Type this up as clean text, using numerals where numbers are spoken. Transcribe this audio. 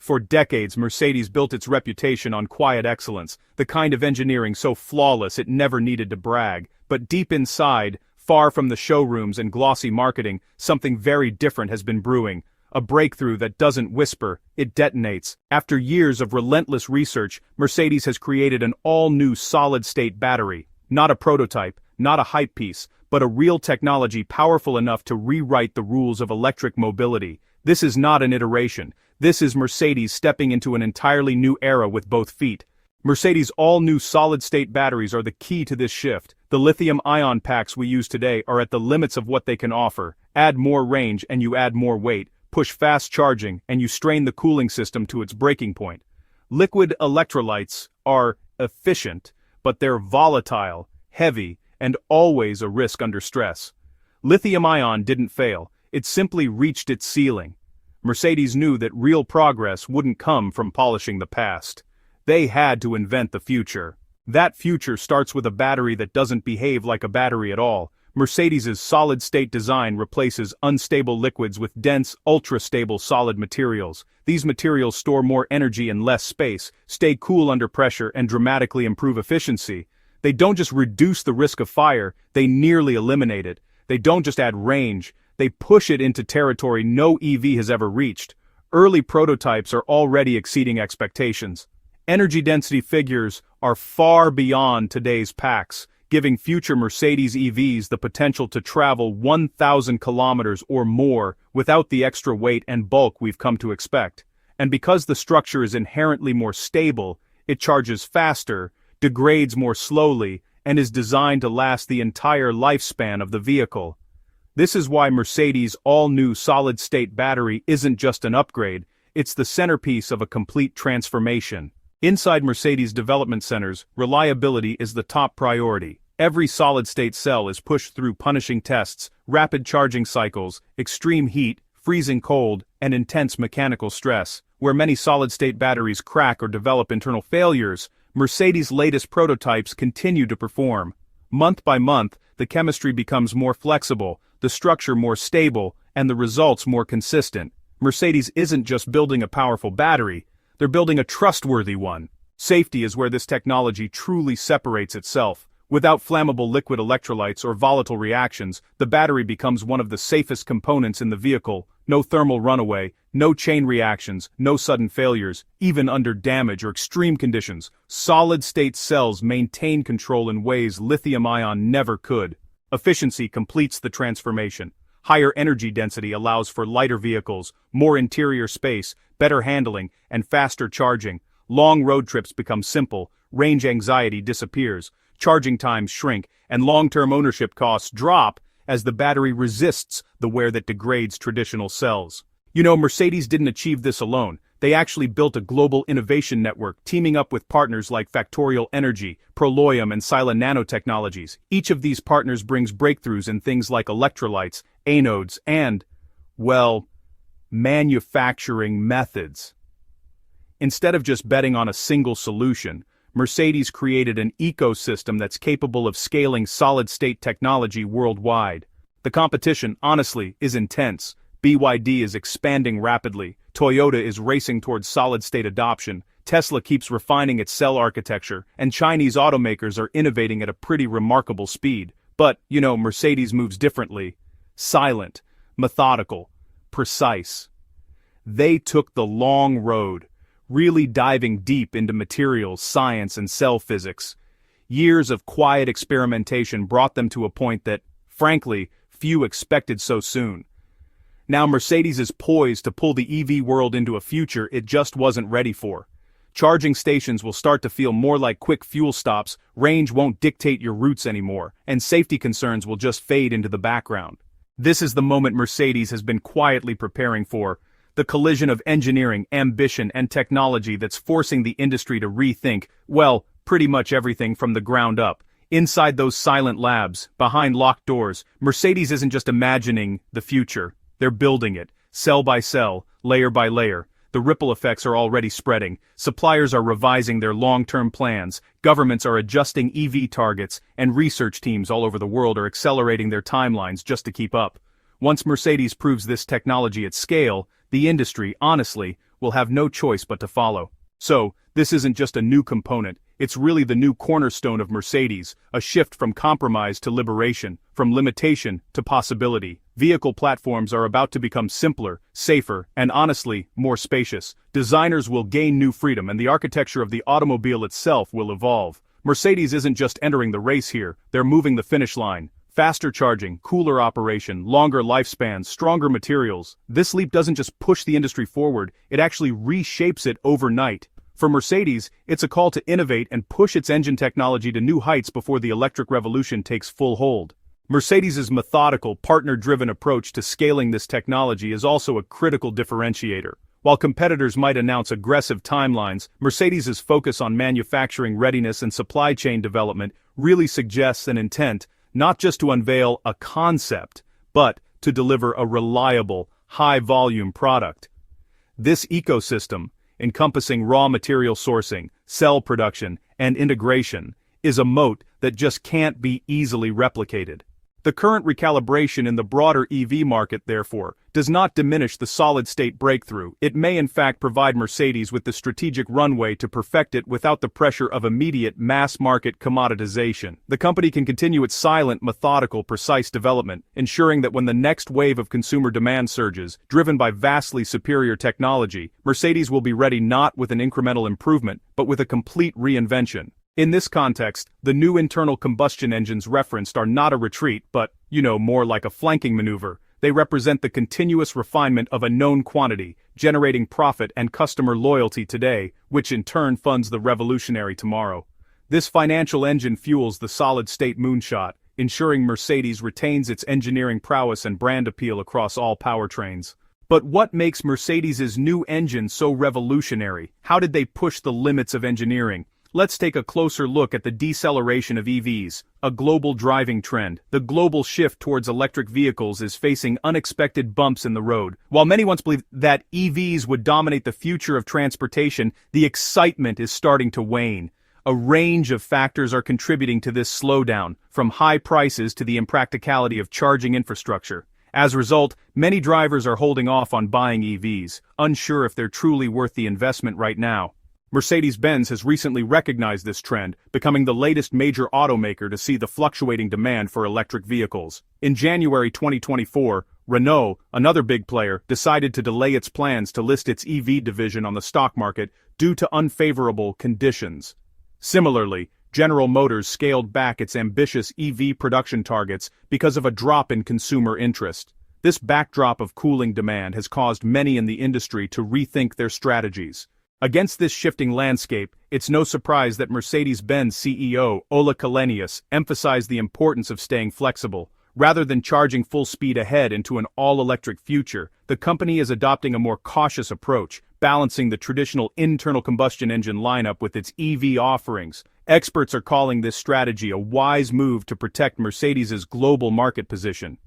For decades, Mercedes built its reputation on quiet excellence, the kind of engineering so flawless it never needed to brag. But deep inside, far from the showrooms and glossy marketing, something very different has been brewing. A breakthrough that doesn't whisper, it detonates. After years of relentless research, Mercedes has created an all-new solid-state battery. Not a prototype, not a hype piece, but a real technology powerful enough to rewrite the rules of electric mobility. This is not an iteration. This is Mercedes stepping into an entirely new era with both feet. Mercedes' all-new solid-state batteries are the key to this shift. The lithium-ion packs we use today are at the limits of what they can offer. Add more range and you add more weight. Push fast charging and you strain the cooling system to its breaking point. Liquid electrolytes are efficient, but they're volatile, heavy, and always a risk under stress. Lithium-ion didn't fail, it simply reached its ceiling. Mercedes knew that real progress wouldn't come from polishing the past. They had to invent the future. That future starts with a battery that doesn't behave like a battery at all. Mercedes' solid-state design replaces unstable liquids with dense, ultra-stable solid materials. These materials store more energy in less space, stay cool under pressure, and dramatically improve efficiency. They don't just reduce the risk of fire, they nearly eliminate it. They don't just add range, they push it into territory no EV has ever reached. Early prototypes are already exceeding expectations. Energy density figures are far beyond today's packs, giving future Mercedes EVs the potential to travel 1,000 kilometers or more without the extra weight and bulk we've come to expect. And because the structure is inherently more stable, it charges faster, degrades more slowly, and is designed to last the entire lifespan of the vehicle. This is why Mercedes' all-new solid-state battery isn't just an upgrade, it's the centerpiece of a complete transformation. Inside Mercedes development centers, reliability is the top priority. Every solid-state cell is pushed through punishing tests, rapid charging cycles, extreme heat, freezing cold, and intense mechanical stress. Where many solid-state batteries crack or develop internal failures, Mercedes' latest prototypes continue to perform. Month by month, the chemistry becomes more flexible, the structure more stable, and the results more consistent. Mercedes isn't just building a powerful battery, they're building a trustworthy one. Safety is where this technology truly separates itself. Without flammable liquid electrolytes or volatile reactions, the battery becomes one of the safest components in the vehicle. No thermal runaway, no chain reactions, no sudden failures, even under damage or extreme conditions. Solid-state cells maintain control in ways lithium-ion never could. Efficiency completes the transformation. Higher energy density allows for lighter vehicles, more interior space, better handling, and faster charging. Long road trips become simple, range anxiety disappears, charging times shrink, and long-term ownership costs drop as the battery resists the wear that degrades traditional cells. You know, Mercedes didn't achieve this alone. They actually built a global innovation network, teaming up with partners like Factorial Energy, Proloium, and Silent Nanotechnologies. Each of these partners brings breakthroughs in things like electrolytes, anodes, and, well, manufacturing methods. Instead of just betting on a single solution, Mercedes created an ecosystem that's capable of scaling solid-state technology worldwide. The competition, honestly, is intense. BYD is expanding rapidly, Toyota is racing towards solid-state adoption, Tesla keeps refining its cell architecture, and Chinese automakers are innovating at a pretty remarkable speed. But, you know, Mercedes moves differently. Silent, methodical, precise. They took the long road, really diving deep into materials, science, and cell physics. Years of quiet experimentation brought them to a point that, frankly, few expected so soon. Now Mercedes is poised to pull the EV world into a future it just wasn't ready for. Charging stations will start to feel more like quick fuel stops, range won't dictate your routes anymore, and safety concerns will just fade into the background. This is the moment Mercedes has been quietly preparing for, the collision of engineering, ambition, and technology that's forcing the industry to rethink, well, pretty much everything from the ground up. Inside those silent labs, behind locked doors, Mercedes isn't just imagining the future. They're building it, cell by cell, layer by layer. The ripple effects are already spreading. Suppliers are revising their long-term plans, governments are adjusting EV targets, and research teams all over the world are accelerating their timelines just to keep up. Once Mercedes proves this technology at scale, the industry, honestly, will have no choice but to follow. So, this isn't just a new component, it's really the new cornerstone of Mercedes, a shift from compromise to liberation, from limitation to possibility. Vehicle platforms are about to become simpler, safer, and honestly, more spacious. Designers will gain new freedom and the architecture of the automobile itself will evolve. Mercedes isn't just entering the race here, they're moving the finish line. Faster charging, cooler operation, longer lifespans, stronger materials. This leap doesn't just push the industry forward, it actually reshapes it overnight. For Mercedes, it's a call to innovate and push its engine technology to new heights before the electric revolution takes full hold. Mercedes's methodical, partner-driven approach to scaling this technology is also a critical differentiator. While competitors might announce aggressive timelines, Mercedes's focus on manufacturing readiness and supply chain development really suggests an intent not just to unveil a concept, but to deliver a reliable, high-volume product. This ecosystem, encompassing raw material sourcing, cell production, and integration, is a moat that just can't be easily replicated. The current recalibration in the broader EV market, therefore, does not diminish the solid-state breakthrough. It may in fact provide Mercedes with the strategic runway to perfect it without the pressure of immediate mass-market commoditization. The company can continue its silent, methodical, precise development, ensuring that when the next wave of consumer demand surges, driven by vastly superior technology, Mercedes will be ready not with an incremental improvement, but with a complete reinvention. In this context, the new internal combustion engines referenced are not a retreat but, more like a flanking maneuver. They represent the continuous refinement of a known quantity, generating profit and customer loyalty today, which in turn funds the revolutionary tomorrow. This financial engine fuels the solid-state moonshot, ensuring Mercedes retains its engineering prowess and brand appeal across all powertrains. But what makes Mercedes's new engine so revolutionary? How did they push the limits of engineering? Let's take a closer look at the deceleration of EVs, a global driving trend. The global shift towards electric vehicles is facing unexpected bumps in the road. While many once believed that EVs would dominate the future of transportation, the excitement is starting to wane. A range of factors are contributing to this slowdown, from high prices to the impracticality of charging infrastructure. As a result, many drivers are holding off on buying EVs, unsure if they're truly worth the investment right now. Mercedes-Benz has recently recognized this trend, becoming the latest major automaker to see the fluctuating demand for electric vehicles. In January 2024, Renault, another big player, decided to delay its plans to list its EV division on the stock market due to unfavorable conditions. Similarly, General Motors scaled back its ambitious EV production targets because of a drop in consumer interest. This backdrop of cooling demand has caused many in the industry to rethink their strategies. Against this shifting landscape, it's no surprise that Mercedes-Benz CEO Ola Källenius emphasized the importance of staying flexible. Rather than charging full speed ahead into an all-electric future, the company is adopting a more cautious approach, balancing the traditional internal combustion engine lineup with its EV offerings. Experts are calling this strategy a wise move to protect Mercedes's global market position.